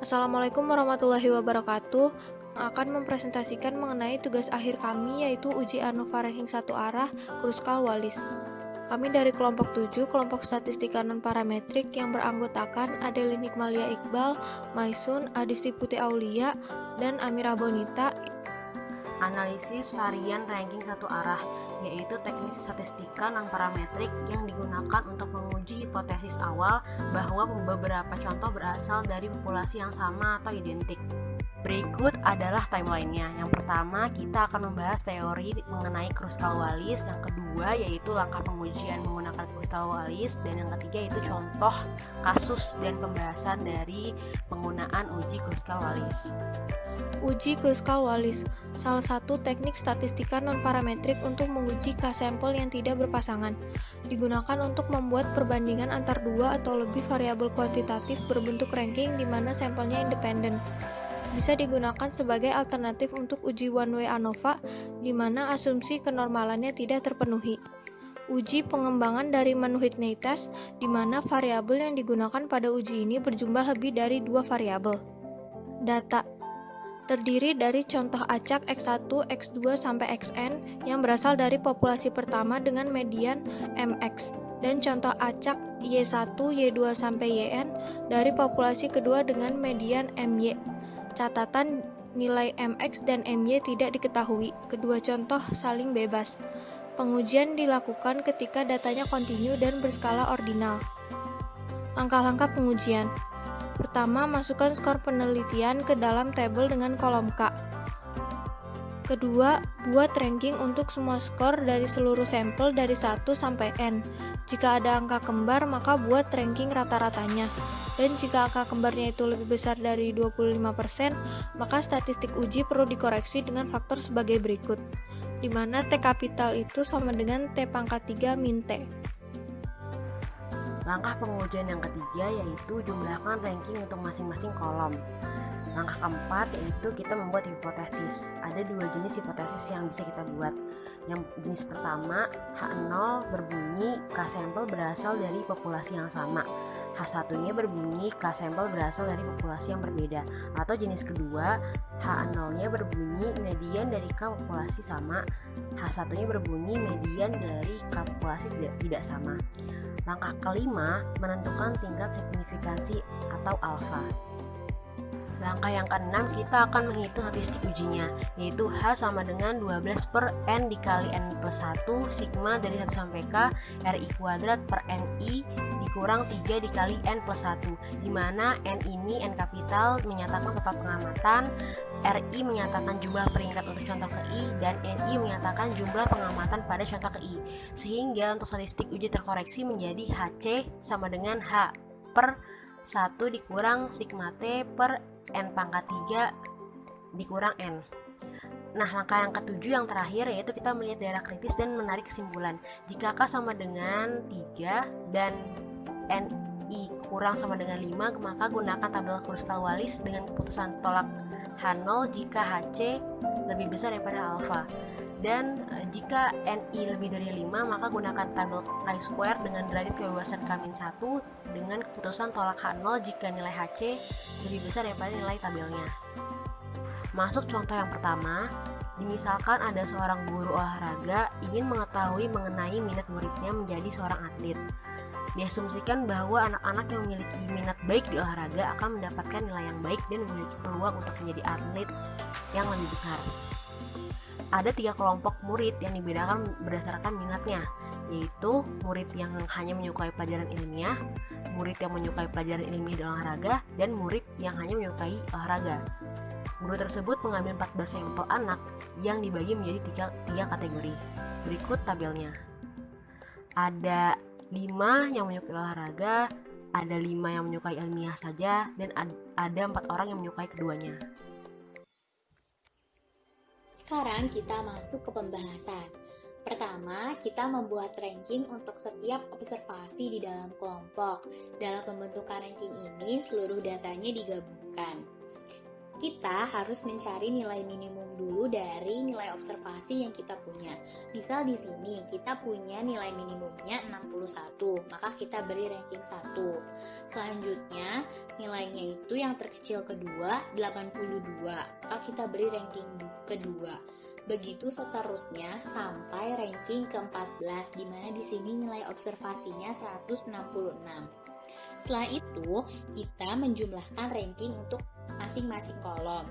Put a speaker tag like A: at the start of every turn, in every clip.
A: Assalamualaikum warahmatullahi wabarakatuh. Akan mempresentasikan mengenai tugas akhir kami yaitu uji ANOVA ranking satu arah Kruskal Wallis. Kami dari kelompok 7, kelompok statistika non-parametrik yang beranggotakan Adeline Hikmalia Iqbal, Maisun, Adisti Putih Aulia, dan Amira Bonita.
B: Analisis varian ranking satu arah, yaitu teknik statistika non-parametrik yang digunakan untuk menguji hipotesis awal bahwa beberapa contoh berasal dari populasi yang sama atau identik. Berikut adalah timelinenya. Yang pertama, kita akan membahas teori mengenai Kruskal Wallis. Yang kedua, yaitu langkah pengujian menggunakan Kruskal Wallis. Dan yang ketiga, yaitu contoh kasus dan pembahasan dari penggunaan uji Kruskal Wallis.
A: Uji Kruskal Wallis, salah satu teknik statistika non-parametrik untuk menguji K-sampel yang tidak berpasangan, digunakan untuk membuat perbandingan antar dua atau lebih variabel kuantitatif berbentuk ranking di mana sampelnya independen. Bisa digunakan sebagai alternatif untuk uji one-way ANOVA, di mana asumsi kenormalannya tidak terpenuhi. Uji pengembangan dari Mann-Whitney test, di mana variabel yang digunakan pada uji ini berjumlah lebih dari dua variabel. Data terdiri dari contoh acak X1, X2, sampai Xn yang berasal dari populasi pertama dengan median Mx dan contoh acak Y1, Y2, sampai Yn dari populasi kedua dengan median My. Catatan nilai Mx dan My tidak diketahui, kedua contoh saling bebas. Pengujian dilakukan ketika datanya kontinu dan berskala ordinal. Langkah-langkah pengujian. Pertama, masukkan skor penelitian ke dalam tabel dengan kolom K. Kedua, buat ranking untuk semua skor dari seluruh sampel dari 1 sampai N. Jika ada angka kembar, maka buat ranking rata-ratanya. Dan jika angka kembarnya itu lebih besar dari 25%, maka statistik uji perlu dikoreksi dengan faktor sebagai berikut, di mana T kapital itu sama dengan T pangkat 3 min T.
B: Langkah pengujian yang ketiga yaitu jumlahkan ranking untuk masing-masing kolom. Langkah keempat yaitu kita membuat hipotesis. Ada dua jenis hipotesis yang bisa kita buat. Yang jenis pertama, H0 berbunyi K-sampel berasal dari populasi yang sama. H1-nya berbunyi K-sampel berasal dari populasi yang berbeda. Atau jenis kedua, H0-nya berbunyi median dari K populasi sama. H1-nya berbunyi median dari K populasi tidak sama. Langkah kelima, menentukan tingkat signifikansi atau alfa. Langkah yang keenam, kita akan menghitung statistik ujinya, yaitu H sama dengan 12 per N dikali N plus 1 sigma dari 1 sampai K RI kuadrat per NI dikurang 3 dikali N plus 1, di mana N ini N kapital menyatakan total pengamatan, RI menyatakan jumlah peringkat untuk contoh ke I, dan NI menyatakan jumlah pengamatan pada contoh ke I. Sehingga untuk statistik uji terkoreksi menjadi HC sama dengan H per 1 dikurang sigma T per N pangkat 3 dikurang N. Nah, langkah yang ketujuh yang terakhir yaitu kita melihat daerah kritis dan menarik kesimpulan. Jika K sama dengan 3 dan NI kurang sama dengan 5, maka gunakan tabel Kruskal Wallis dengan keputusan tolak H0 jika HC lebih besar daripada alfa. Dan jika NI lebih dari 5, maka gunakan tabel chi-square dengan derajat kebebasan K-1 dengan keputusan tolak H0 jika nilai HC lebih besar daripada nilai tabelnya. Masuk contoh yang pertama, misalkan ada seorang guru olahraga ingin mengetahui mengenai minat muridnya menjadi seorang atlet. Diasumsikan bahwa anak-anak yang memiliki minat baik di olahraga akan mendapatkan nilai yang baik dan memiliki peluang untuk menjadi atlet yang lebih besar. Ada 3 kelompok murid yang dibedakan berdasarkan minatnya, yaitu murid yang hanya menyukai pelajaran ilmiah, murid yang menyukai pelajaran ilmiah dan olahraga, dan murid yang hanya menyukai olahraga. Guru tersebut mengambil 14 sampel anak yang dibagi menjadi 3 kategori. Berikut tabelnya. Ada 5 yang menyukai olahraga, ada 5 yang menyukai ilmiah saja, dan ada 4 orang yang menyukai keduanya.
C: Sekarang kita masuk ke pembahasan. Pertama, kita membuat ranking untuk setiap observasi di dalam kelompok. Dalam pembentukan ranking ini, seluruh datanya digabungkan. kita harus mencari nilai minimum dulu dari nilai observasi yang kita punya. Misal di sini kita punya nilai minimumnya 61, maka kita beri ranking 1. Selanjutnya nilainya itu yang terkecil kedua 82, maka kita beri ranking kedua. Begitu seterusnya sampai ranking ke-14, di mana di sini nilai observasinya 166. Setelah itu, kita menjumlahkan ranking untuk masing-masing kolom,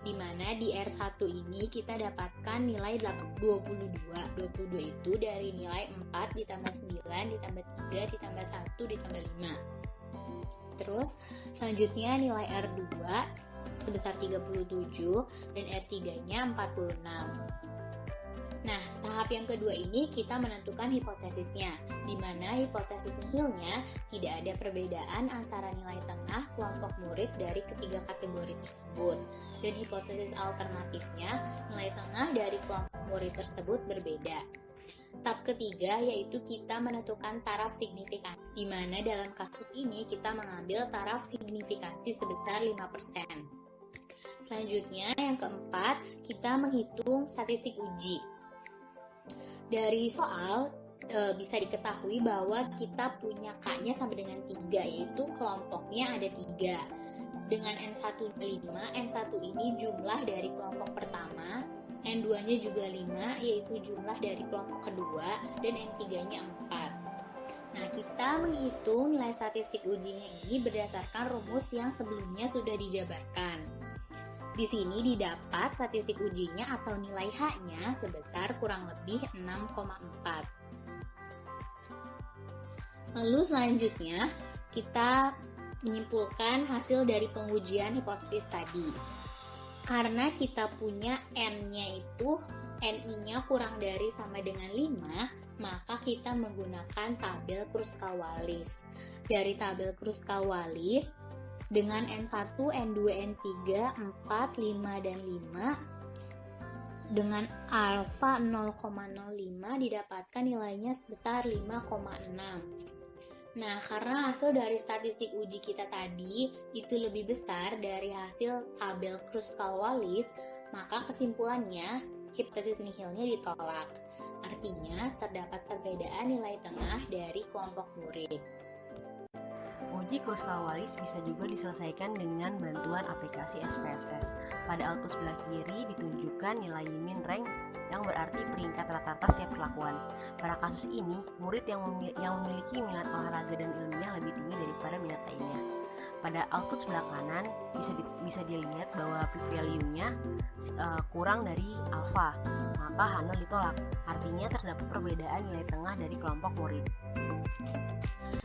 C: di mana di R1 ini kita dapatkan nilai 22. 22 itu dari nilai 4 ditambah 9 ditambah 3 ditambah 1 ditambah 5. Terus selanjutnya nilai R2 sebesar 37 dan R3-nya 46. Nah, tahap yang kedua ini kita menentukan hipotesisnya, di mana hipotesis nihilnya tidak ada perbedaan antara nilai tengah kelompok murid dari ketiga kategori tersebut. Dan hipotesis alternatifnya, nilai tengah dari kelompok murid tersebut berbeda. Tahap ketiga yaitu kita menentukan taraf signifikan, di mana dalam kasus ini kita mengambil taraf signifikansi sebesar 5%. Selanjutnya, yang keempat, kita menghitung statistik uji. Dari soal bisa diketahui bahwa kita punya K-nya sampai dengan 3, yaitu kelompoknya ada 3. Dengan N1 5, N1 ini jumlah dari kelompok pertama, N2-nya juga 5, yaitu jumlah dari kelompok kedua, dan N3-nya 4. Nah, kita menghitung nilai statistik ujinya ini berdasarkan rumus yang sebelumnya sudah dijabarkan. Di sini didapat statistik ujinya atau nilai H-nya sebesar kurang lebih 6,4. Lalu selanjutnya kita menyimpulkan hasil dari pengujian hipotesis tadi. Karena kita punya NI-nya kurang dari sama dengan 5, maka kita menggunakan tabel Kruskal-Wallis. Dari tabel Kruskal-Wallis, dengan N1, N2, N3, 4, 5, dan 5 dengan alfa 0,05 didapatkan nilainya sebesar 5,6. Nah, karena hasil dari statistik uji kita tadi itu lebih besar dari hasil tabel Kruskal-Wallis, maka kesimpulannya hipotesis nihilnya ditolak. Artinya terdapat perbedaan nilai tengah dari kelompok murid.
B: Uji Kruskal-Wallis bisa juga diselesaikan dengan bantuan aplikasi SPSS. Pada output sebelah kiri ditunjukkan nilai min rank yang berarti peringkat rata-rata setiap perlakuan. Pada kasus ini, murid yang memiliki minat olahraga dan ilmiah lebih tinggi daripada minat lainnya. Pada output sebelah kanan bisa dilihat bahwa p-value-nya kurang dari alfa, maka H0 ditolak. Artinya terdapat perbedaan nilai tengah dari kelompok murid.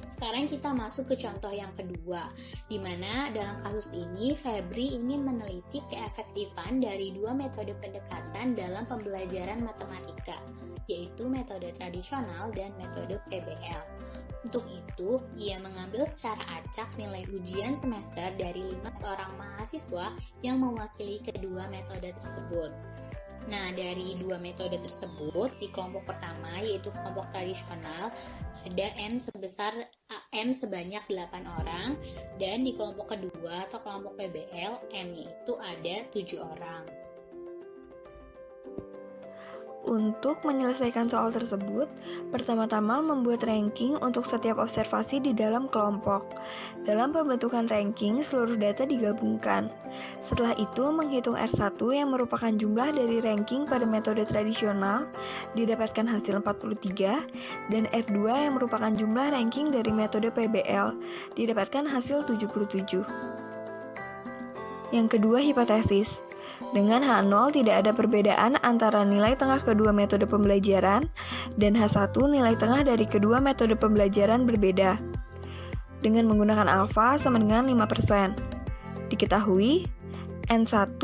C: Sekarang kita masuk ke contoh yang kedua, di mana dalam kasus ini Febri ingin meneliti keefektifan dari dua metode pendekatan dalam pembelajaran matematika, yaitu metode tradisional dan metode PBL. Untuk itu, ia mengambil secara acak nilai ujian semester dari 5 seorang mahasiswa yang mewakili kedua metode tersebut. Nah, dari dua metode tersebut, di kelompok pertama yaitu kelompok tradisional ada N sebanyak 8 orang, dan di kelompok kedua atau kelompok PBL N-nya itu ada 7 orang.
A: Untuk menyelesaikan soal tersebut, pertama-tama membuat ranking untuk setiap observasi di dalam kelompok. Dalam pembentukan ranking, seluruh data digabungkan. Setelah itu, menghitung R1 yang merupakan jumlah dari ranking pada metode tradisional, didapatkan hasil 43, dan R2 yang merupakan jumlah ranking dari metode PBL, didapatkan hasil 77. Yang kedua, hipotesis. Dengan H0 tidak ada perbedaan antara nilai tengah kedua metode pembelajaran dan H1 nilai tengah dari kedua metode pembelajaran berbeda. Dengan menggunakan alfa sama dengan 5%. Diketahui, N1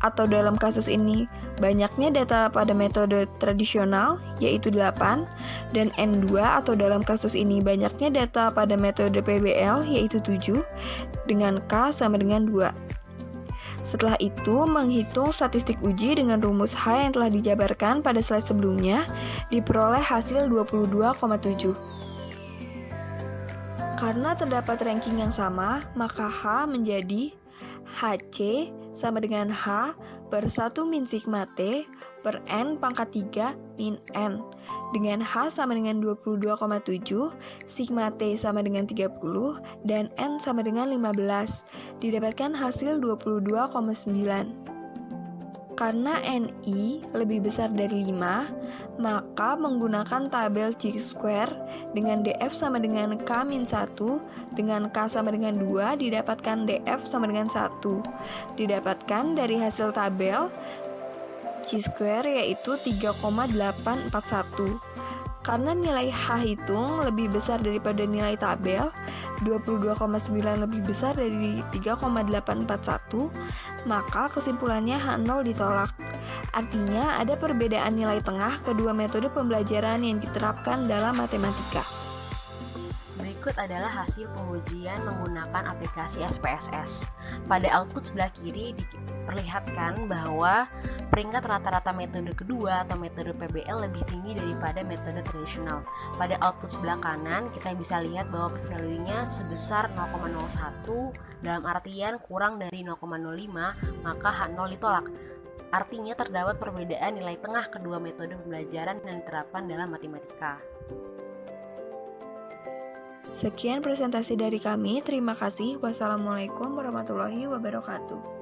A: atau dalam kasus ini banyaknya data pada metode tradisional yaitu 8 dan N2 atau dalam kasus ini banyaknya data pada metode PBL yaitu 7 dengan K sama dengan 2. Setelah itu, menghitung statistik uji dengan rumus H yang telah dijabarkan pada slide sebelumnya, diperoleh hasil 22,7. Karena terdapat ranking yang sama, maka H menjadi HC
D: sama dengan H per 1 min sigma T per N pangkat 3 min N. Dengan H sama dengan 22,7, sigma T sama dengan 30, dan N sama dengan 15. Didapatkan hasil 22,9. Karena NI lebih besar dari 5, maka menggunakan tabel chi-square dengan DF sama dengan K-1 dengan K sama dengan 2 didapatkan DF sama dengan 1. Didapatkan dari hasil tabel chi-square yaitu 3,841. Karena nilai H hitung lebih besar daripada nilai tabel, 22,9 lebih besar dari 3,841, maka kesimpulannya H0 ditolak. Artinya ada perbedaan nilai tengah kedua metode pembelajaran yang diterapkan dalam matematika.
B: Berikut adalah hasil pengujian menggunakan aplikasi SPSS. Pada output sebelah kiri diperlihatkan bahwa peringkat rata-rata metode kedua atau metode PBL lebih tinggi daripada metode tradisional. Pada output sebelah kanan kita bisa lihat bahwa p-value-nya sebesar 0,01, dalam artian kurang dari 0,05, maka H0 ditolak. Artinya terdapat perbedaan nilai tengah kedua metode pembelajaran yang diterapkan dalam matematika.
D: Sekian presentasi dari kami. Terima kasih. Wassalamualaikum warahmatullahi wabarakatuh.